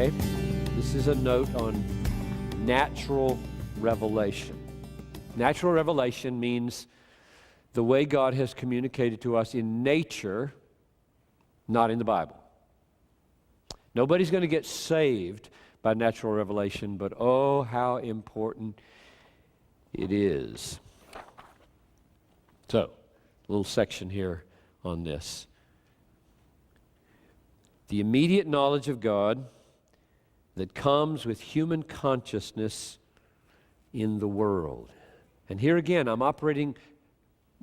Okay? This is a note on natural revelation. Natural revelation means the way God has communicated to us in nature, not in the Bible. Nobody's going to get saved by natural revelation, but oh, how important it is. So, a little section here on this. The immediate knowledge of God that comes with human consciousness in the world. And here again, I'm operating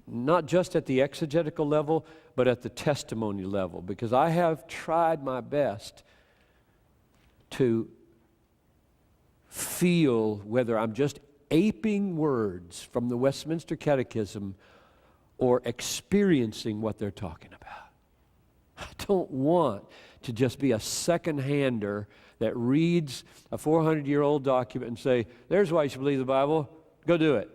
not just at the exegetical level, but at the testimony level, because I have tried my best to feel whether I'm just aping words from the Westminster Catechism or experiencing what they're talking about. I don't want to just be a second-hander that reads a 400-year-old document and say, there's why you should believe the Bible, go do it.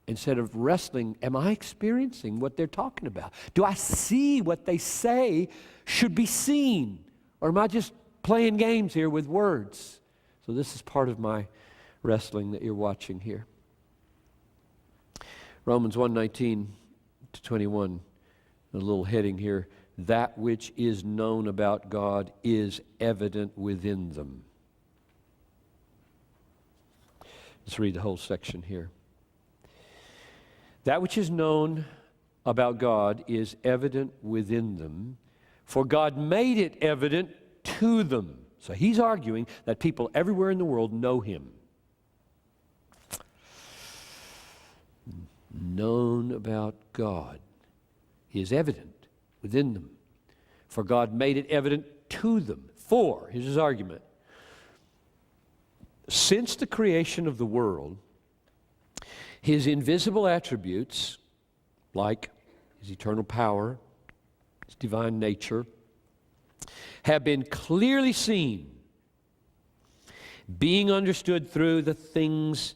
Instead of wrestling, am I experiencing what they're talking about? Do I see what they say should be seen? Or am I just playing games here with words? So this is part of my wrestling that you're watching here. Romans 1:19-21, a little heading here. That which is known about God is evident within them. Let's read the whole section here. That which is known about God is evident within them, for God made it evident to them. So he's arguing that people everywhere in the world know him. Known about God is evident within them, for God made it evident to them. For, here's his argument, since the creation of the world, his invisible attributes, like his eternal power, his divine nature, have been clearly seen, being understood through the things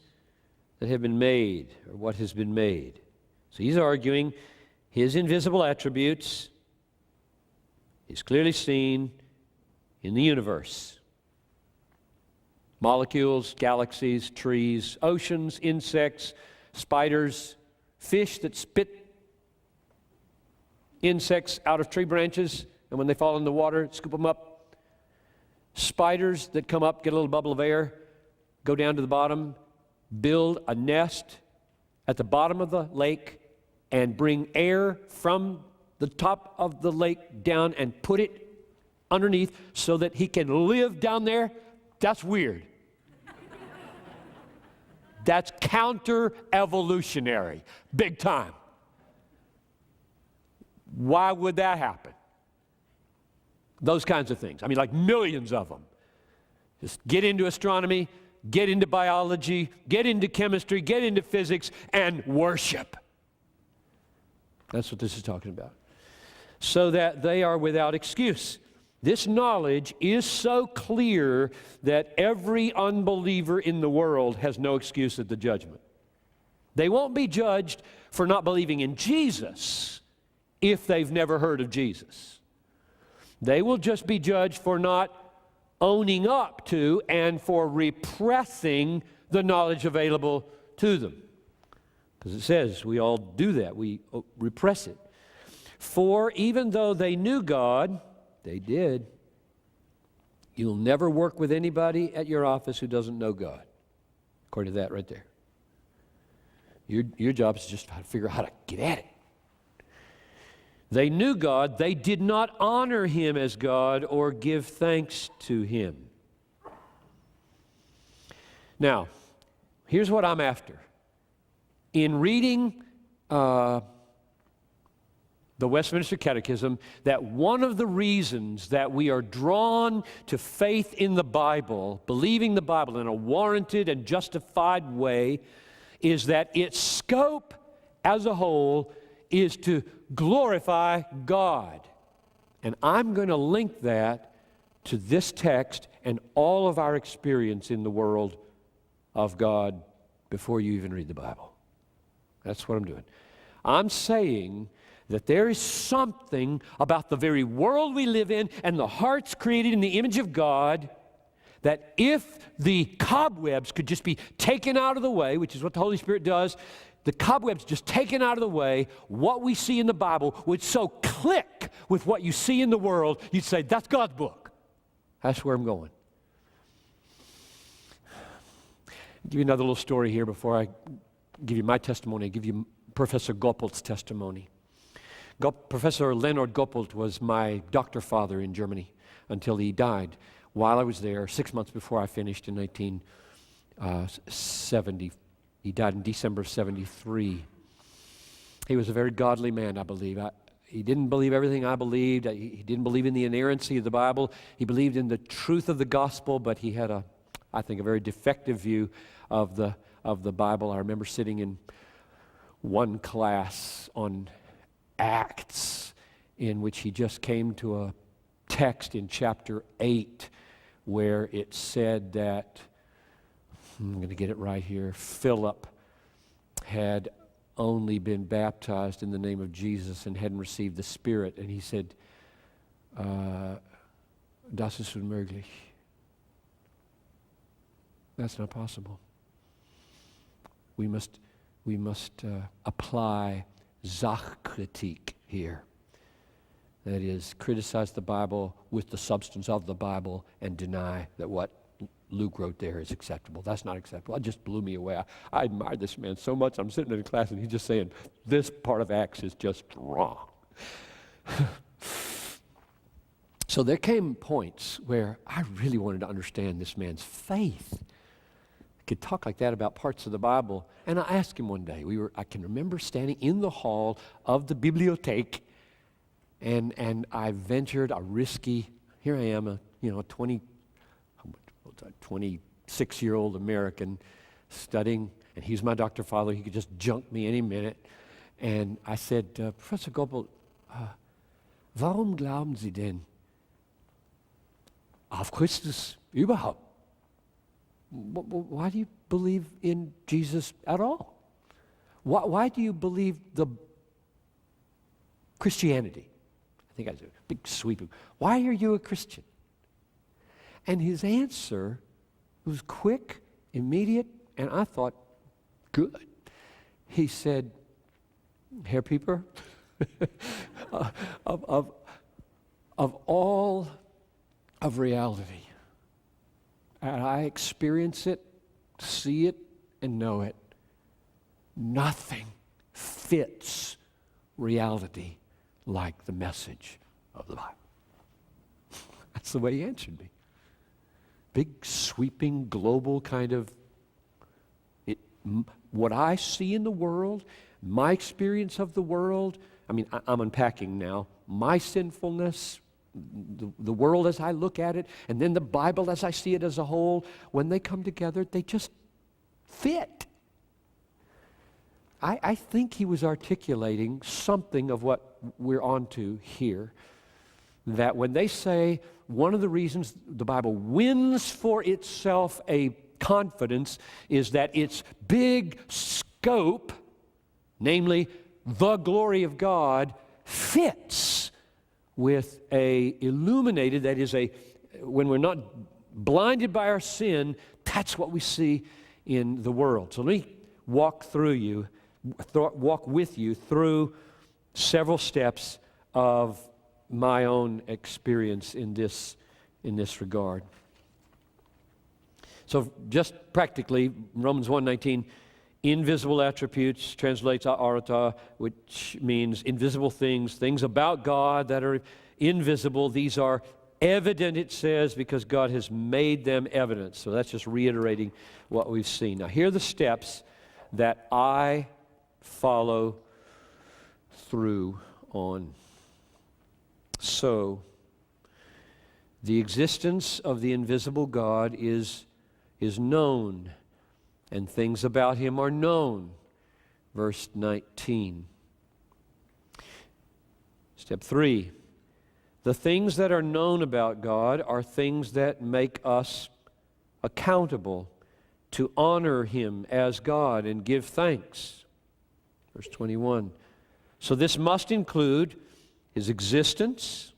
that have been made, or what has been made. So he's arguing his invisible attributes is clearly seen in the universe. Molecules, galaxies, trees, oceans, insects, spiders, fish that spit insects out of tree branches, and when they fall in the water, scoop them up. Spiders that come up, get a little bubble of air, go down to the bottom, build a nest at the bottom of the lake, and bring air from the top of the lake down and put it underneath so that he can live down there. That's weird. That's counter-evolutionary, big time. Why would that happen? Those kinds of things. I mean, like millions of them. Just get into astronomy, get into biology, get into chemistry, get into physics, and worship. That's what this is talking about. So that they are without excuse. This knowledge is so clear that every unbeliever in the world has no excuse at the judgment. They won't be judged for not believing in Jesus if they've never heard of Jesus. They will just be judged for not owning up to and for repressing the knowledge available to them. Because it says we all do that. We repress it. For even though they knew God, they did. You'll never work with anybody at your office who doesn't know God. According to that right there. Your job is just to figure out how to get at it. They knew God. They did not honor him as God or give thanks to him. Now, here's what I'm after. In reading the Westminster Catechism, that one of the reasons that we are drawn to faith in the Bible, believing the Bible in a warranted and justified way, is that its scope as a whole is to glorify God. And I'm going to link that to this text and all of our experience in the world of God before you even read the Bible. That's what I'm doing. I'm saying that there is something about the very world we live in and the hearts created in the image of God that if the cobwebs could just be taken out of the way, which is what the Holy Spirit does, the cobwebs just taken out of the way, what we see in the Bible would so click with what you see in the world, you'd say, that's God's book. That's where I'm going. I'll give you another little story here before I give you my testimony. I'll give you Professor Goupil's testimony. Professor Leonard Goupil was my doctor father in Germany until he died while I was there 6 months before I finished in 1970. He died in December of 73. He was a very godly man, I believe. He didn't believe everything I believed. He didn't believe in the inerrancy of the Bible. He believed in the truth of the gospel, but he had I think, a very defective view of the Bible. I remember sitting in one class on Acts in which he just came to a text in chapter 8 where it said that, I'm going to get it right here, Philip had only been baptized in the name of Jesus and hadn't received the Spirit. And he said, das ist unmöglich. That's not possible. We must apply Sachkritik here. That is, criticize the Bible with the substance of the Bible and deny that what Luke wrote there is acceptable. That's not acceptable. It just blew me away. I admired this man so much. I'm sitting in a class and he's just saying, this part of Acts is just wrong. So there came points where I really wanted to understand this man's faith. I could talk like that about parts of the Bible. And I asked him one day, I can remember standing in the hall of the Bibliothek, and I ventured a risky, here I am, a 26-year-old American studying, and he's my doctor father. He could just junk me any minute. And I said, Professor Goupil, warum glauben Sie denn auf Christus überhaupt? Why do you believe in Jesus at all? Why do you believe the Christianity? I think I did a big sweep. Why are you a Christian? And his answer was quick, immediate, and I thought, good. He said, Herr Pieper, of all of reality, and I experience it, see it, and know it, nothing fits reality like the message of the Bible. That's the way he answered me. Big, sweeping, global kind of, what I see in the world, my experience of the world, I'm unpacking now, my sinfulness, the world as I look at it, and then the Bible as I see it as a whole, when they come together, they just fit. I think he was articulating something of what we're on to here, that when they say one of the reasons the Bible wins for itself a confidence is that its big scope, namely the glory of God, fits with a illuminated, that is when we're not blinded by our sin, that's what we see in the world. So let me walk with you through several steps of my own experience in this regard. So just practically, Romans 1:19, invisible attributes translates aorta, which means invisible things about God that are invisible. These are evident, it says, because God has made them evident. So that's just reiterating what we've seen. Now here are the steps that I follow through on. So, the existence of the invisible God is known, and things about him are known. Verse 19. Step 3. The things that are known about God are things that make us accountable to honor him as God and give thanks. Verse 21. So this must include his existence,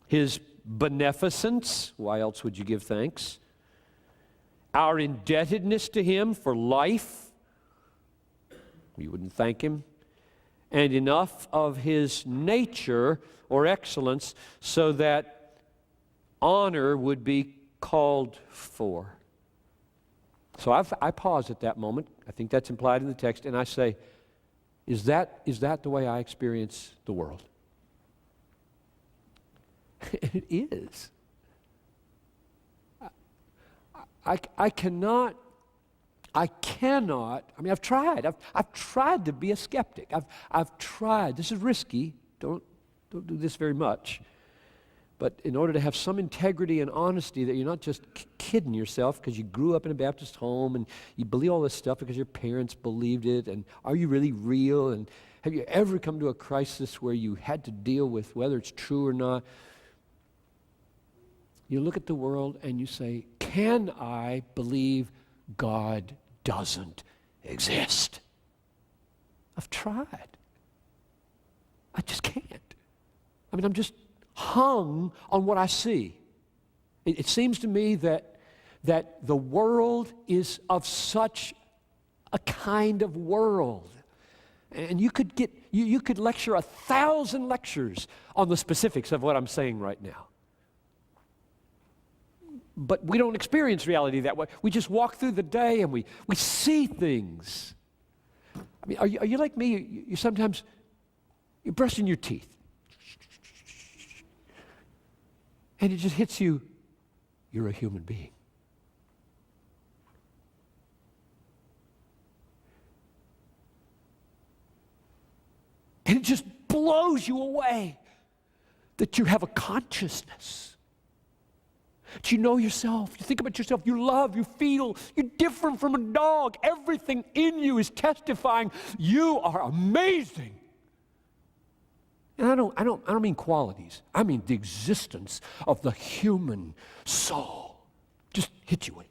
his beneficence. Why else would you give thanks? Our indebtedness to Him for life. You wouldn't thank Him. And enough of His nature or excellence so that honor would be called for. So I pause at that moment. I think that's implied in the text, and I say, is that the way I experience the world? It is. I cannot, I mean, I've tried. I've tried to be a skeptic. I've tried. This is risky. Don't do this very much. But in order to have some integrity and honesty, that you're not just kidding yourself because you grew up in a Baptist home and you believe all this stuff because your parents believed it, and are you really real? And have you ever come to a crisis where you had to deal with whether it's true or not? You look at the world and you say, can I believe God doesn't exist? I've tried. I just can't. I mean, I'm just hung on what I see. It seems to me that the world is of such a kind of world. And you could lecture 1,000 lectures on the specifics of what I'm saying right now. But we don't experience reality that way. We just walk through the day and we see things. I mean, are you like me? You sometimes, you're brushing your teeth. And it just hits you, you're a human being. And it just blows you away that you have a consciousness. That you know yourself, you think about yourself, you love, you feel, you're different from a dog. Everything in you is testifying, you are amazing. And I don't mean qualities. I mean the existence of the human soul. Just hit you with.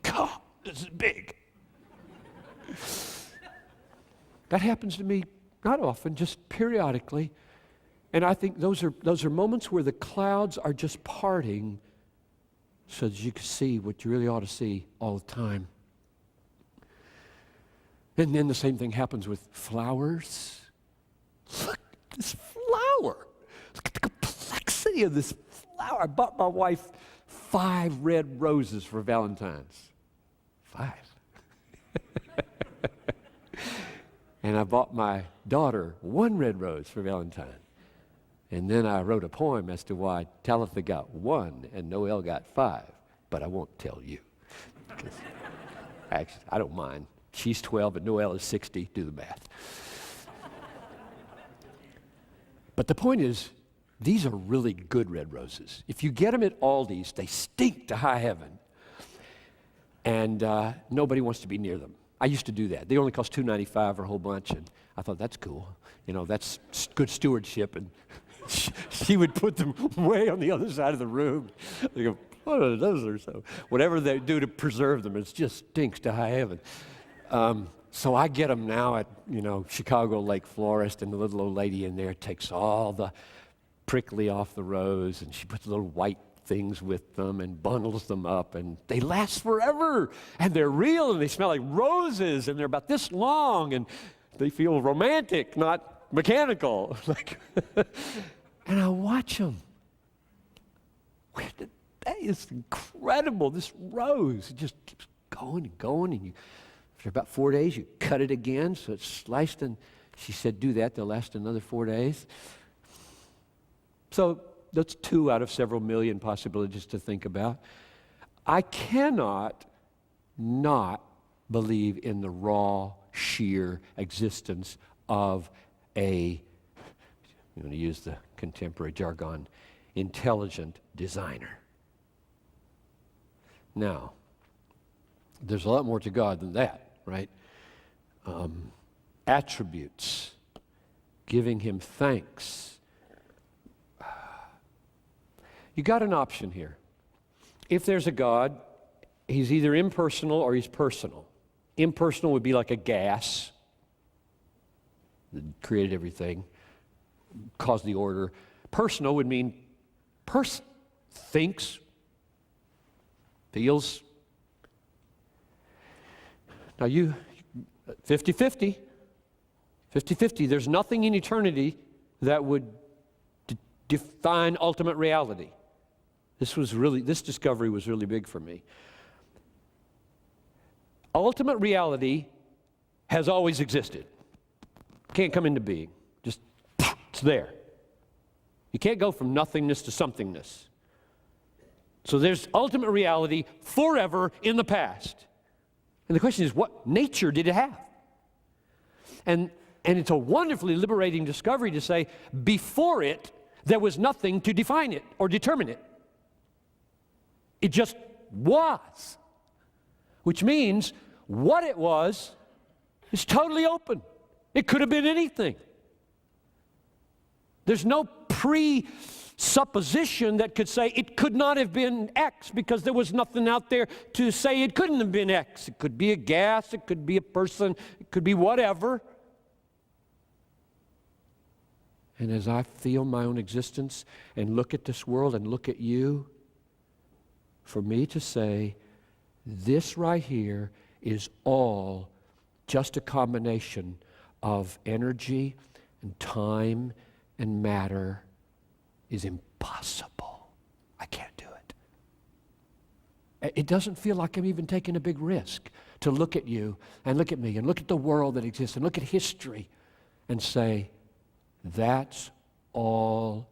God, this is big. That happens to me not often, just periodically. And I think those are moments where the clouds are just parting so that you can see what you really ought to see all the time. And then the same thing happens with flowers. Look at this flower. Look at the complexity of this flower. I bought my wife 5 red roses for Valentine's. 5. And I bought my daughter 1 red rose for Valentine. And then I wrote a poem as to why Talitha got 1 and Noel got 5. But I won't tell you. Actually, I don't mind. She's 12 and Noel is 60. Do the math. But the point is, these are really good red roses. If you get them at Aldi's, they stink to high heaven. And nobody wants to be near them. I used to do that. They only cost $2.95 for a whole bunch, and I thought, that's cool. You know, that's good stewardship. And she would put them way on the other side of the room. They go, what are those or so? Whatever they do to preserve them, it just stinks to high heaven. So I get them now at, Chicago Lake Florist, and the little old lady in there takes all the prickly off the rose, and she puts little white things with them and bundles them up, and they last forever, and they're real, and they smell like roses, and they're about this long, and they feel romantic, not mechanical. And I watch them. That is incredible. This rose, it just keeps going and going, and after about 4 days, you cut it again, so it's sliced, and she said, do that, they'll last another 4 days. So that's 2 out of several million possibilities to think about. I cannot not believe in the raw, sheer existence of I'm going to use the contemporary jargon, intelligent designer. Now, there's a lot more to God than that, right? Attributes, giving Him thanks. You got an option here. If there's a God, He's either impersonal or He's personal. Impersonal would be like a gas that created everything, caused the order. personal would mean person. Thinks, feels. Now you, 50-50. 50-50. There's nothing in eternity that would define ultimate reality. This discovery was really big for me. Ultimate reality has always existed. Can't come into being. Just, it's there. You can't go from nothingness to somethingness. So there's ultimate reality forever in the past. And the question is, what nature did it have? And it's a wonderfully liberating discovery to say, before it, there was nothing to define it or determine it. It just was. Which means what it was is totally open. It could have been anything. There's no presupposition that could say it could not have been X because there was nothing out there to say it couldn't have been X. It could be a gas, it could be a person, it could be whatever. And as I feel my own existence and look at this world and look at you, for me to say, this right here is all just a combination of energy and time and matter is impossible. I can't do it. It doesn't feel like I'm even taking a big risk to look at you and look at me and look at the world that exists and look at history and say, that's all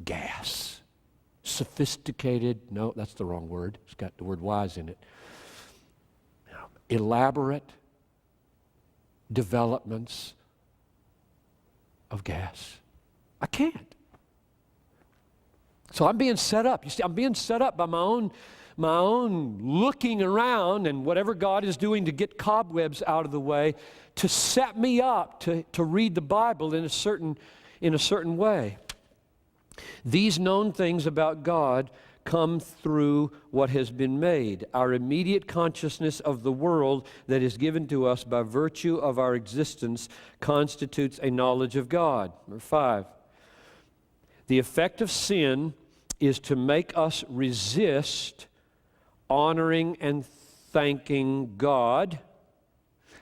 gas. Sophisticated, no, that's the wrong word. It's got the word wise in it. Elaborate developments of gas. I can't. So I'm being set up. You see, I'm being set up by my own looking around and whatever God is doing to get cobwebs out of the way to set me up to read the Bible in a certain way. These known things about God come through what has been made. Our immediate consciousness of the world that is given to us by virtue of our existence constitutes a knowledge of God. Number 5. The effect of sin is to make us resist honoring and thanking God.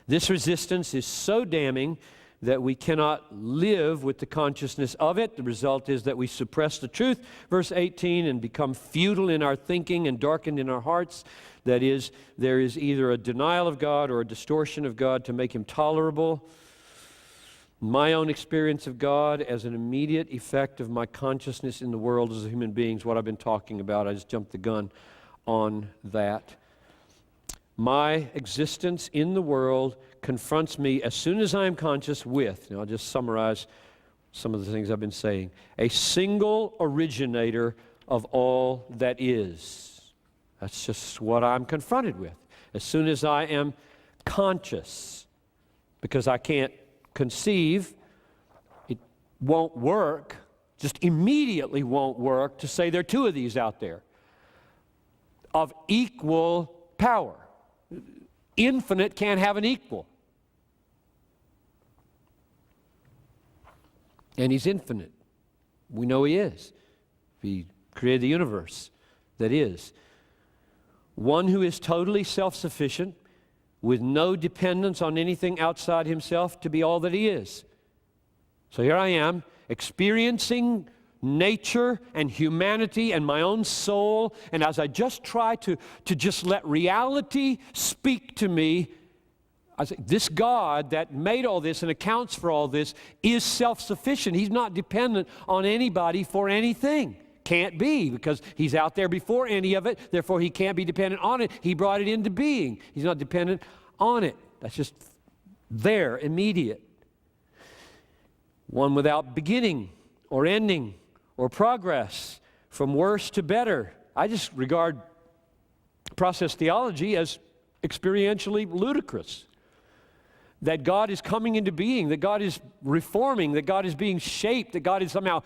This resistance is so damning that we cannot live with the consciousness of it. The result is that we suppress the truth, verse 18, and become futile in our thinking and darkened in our hearts. That is, there is either a denial of God or a distortion of God to make Him tolerable. My own experience of God as an immediate effect of my consciousness in the world as a human being is what I've been talking about. I just jumped the gun on that. My existence in the world confronts me as soon as I am conscious with, and I'll just summarize some of the things I've been saying, a single originator of all that is. That's just what I'm confronted with. As soon as I am conscious, because I can't conceive, it won't work, just immediately won't work to say there are two of these out there of equal power. Infinite can't have an equal. And He's infinite. We know He is. He created the universe that is. One who is totally self-sufficient with no dependence on anything outside Himself to be all that He is. So here I am, experiencing nature and humanity and my own soul, and as I just try to just let reality speak to me, I say, this God that made all this and accounts for all this is self-sufficient. He's not dependent on anybody for anything. Can't be, because He's out there before any of it, therefore He can't be dependent on it. He brought it into being. He's not dependent on it. That's just there, immediate. One without beginning or ending or progress, from worse to better. I just regard process theology as experientially ludicrous. That God is coming into being, that God is reforming, that God is being shaped, that God is somehow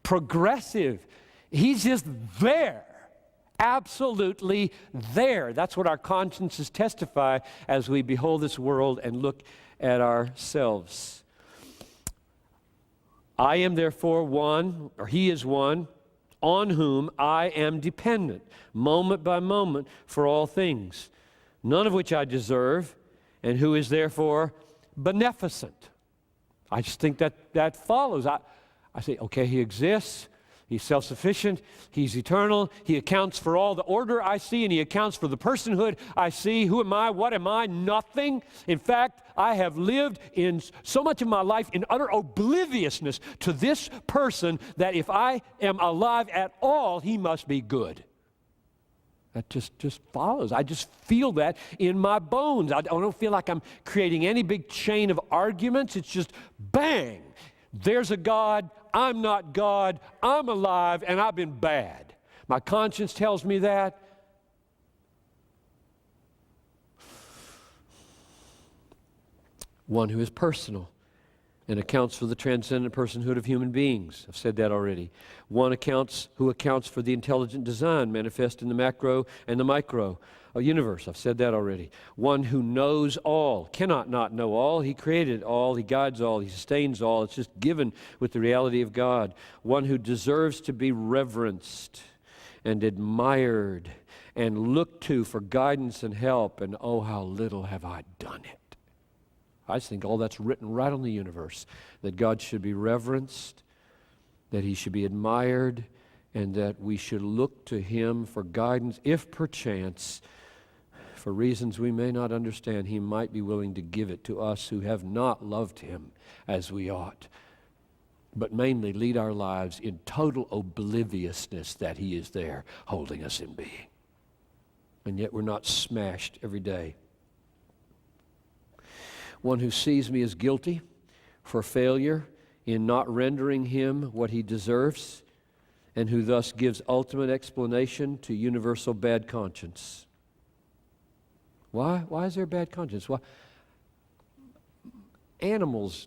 progressive. He's just there, absolutely there. That's what our consciences testify as we behold this world and look at ourselves. I am therefore one, or he is one, on whom I am dependent, moment by moment, for all things, none of which I deserve, and who is therefore beneficent. I just think that follows. I say, okay, he exists. He's self-sufficient. He's eternal. He accounts for all the order I see, and he accounts for the personhood I see. Who am I? What am I? Nothing. In fact, I have lived in so much of my life in utter obliviousness to this person that if I am alive at all, he must be good. That just follows. I just feel that in my bones. I don't feel like I'm creating any big chain of arguments. It's just bang. There's a God. I'm not God. I'm alive, and I've been bad. My conscience tells me that. One who is personal and accounts for the transcendent personhood of human beings. I've said that already. One who accounts for the intelligent design manifest in the macro and the micro universe. I've said that already. One who knows all, cannot not know all. He created all, he guides all, he sustains all. It's just given with the reality of God. One who deserves to be reverenced and admired and looked to for guidance and help. And oh, how little have I done it. I just think all that's written right on the universe, that God should be reverenced, that he should be admired, and that we should look to him for guidance, if perchance, for reasons we may not understand, he might be willing to give it to us who have not loved him as we ought, but mainly lead our lives in total obliviousness that he is there holding us in being. And yet we're not smashed every day. One who sees me as guilty for failure in not rendering him what he deserves, and who thus gives ultimate explanation to universal bad conscience. Why? Why is there bad conscience? Why? Animals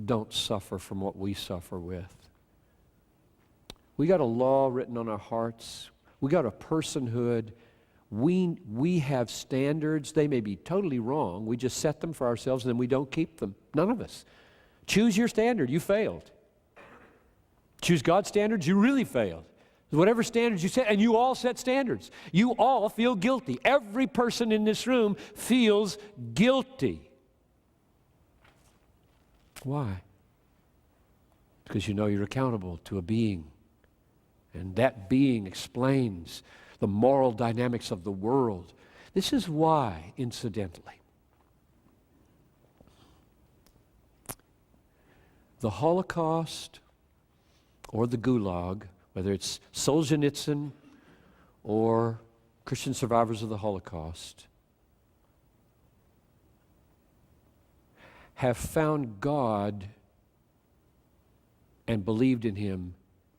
don't suffer from what we suffer with. We got a law written on our hearts. We got a personhood. We have standards. They may be totally wrong. We just set them for ourselves and then we don't keep them. None of us. Choose your standard. You failed. Choose God's standards. You really failed. Whatever standards you set, and you all set standards. You all feel guilty. Every person in this room feels guilty. Why? Because you know you're accountable to a being. And that being explains the moral dynamics of the world. This is why, incidentally, the Holocaust or the Gulag, whether it's Solzhenitsyn or Christian survivors of the Holocaust, have found God and believed in him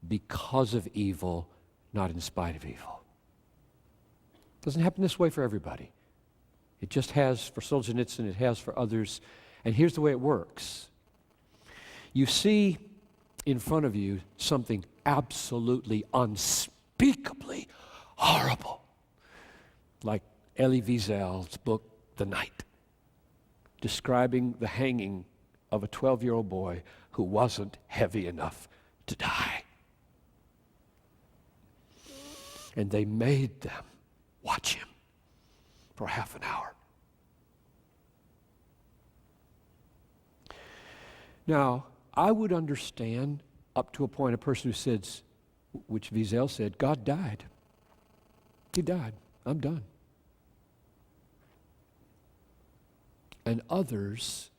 because of evil, not in spite of evil. It doesn't happen this way for everybody. It just has for Solzhenitsyn, it has for others. And here's the way it works. You see in front of you something absolutely unspeakably horrible, like Elie Wiesel's book, The Night, describing the hanging of a 12-year-old boy who wasn't heavy enough to die. And they made them watch him for half an hour. Now, I would understand up to a point a person who says, which Wiesel said, God died. He died. I'm done. And others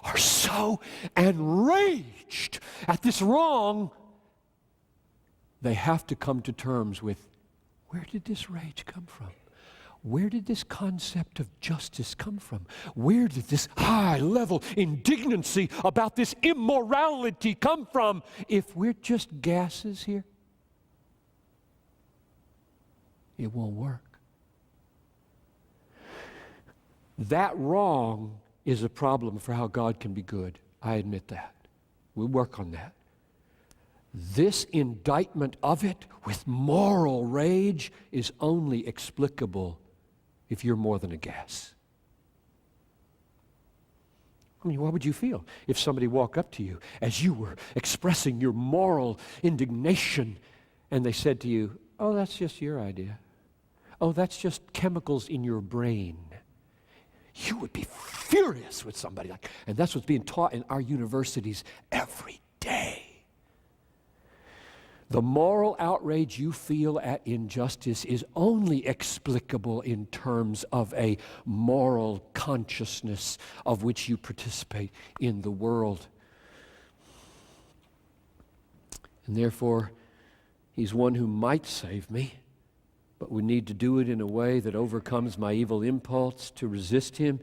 are so enraged at this wrong, they have to come to terms with, where did this rage come from? Where did this concept of justice come from? Where did this high-level indignancy about this immorality come from? If we're just gases here, it won't work. That wrong is a problem for how God can be good. I admit that. We'll work on that. This indictment of it with moral rage is only explicable if you're more than a gas. I mean, what would you feel if somebody walked up to you as you were expressing your moral indignation and they said to you, oh, that's just your idea. Oh, that's just chemicals in your brain. You would be furious with somebody like that. And that's what's being taught in our universities every day. The moral outrage you feel at injustice is only explicable in terms of a moral consciousness of which you participate in the world. And therefore, he's one who might save me, but would need to do it in a way that overcomes my evil impulse to resist him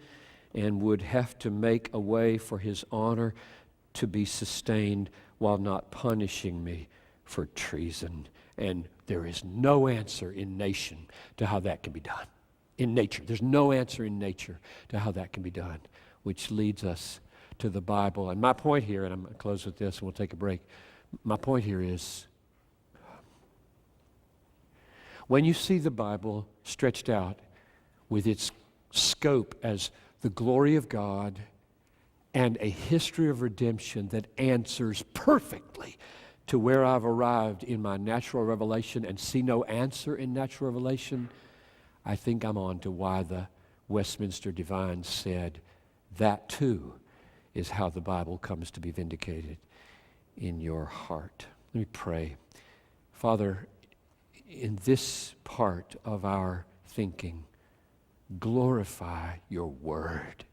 and would have to make a way for his honor to be sustained while not punishing me for treason. And there is no answer in nation to how that can be done. In nature. There's no answer in nature to how that can be done, which leads us to the Bible. And my point here, and I'm going to close with this and we'll take a break. My point here is, when you see the Bible stretched out with its scope as the glory of God and a history of redemption that answers perfectly to where I've arrived in my natural revelation and see no answer in natural revelation, I think I'm on to why the Westminster Divines said that too is how the Bible comes to be vindicated in your heart. Let me pray. Father, in this part of our thinking, glorify your word.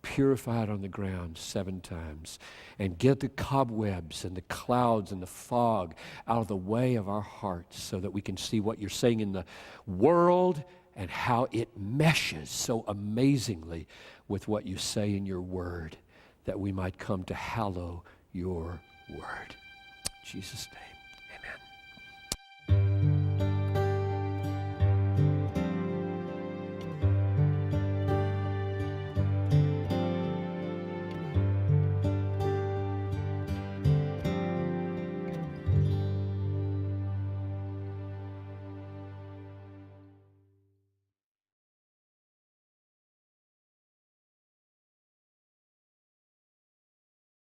Purify it on the ground 7 times and get the cobwebs and the clouds and the fog out of the way of our hearts so that we can see what you're saying in the world and how it meshes so amazingly with what you say in your word, that we might come to hallow your word. In Jesus' name.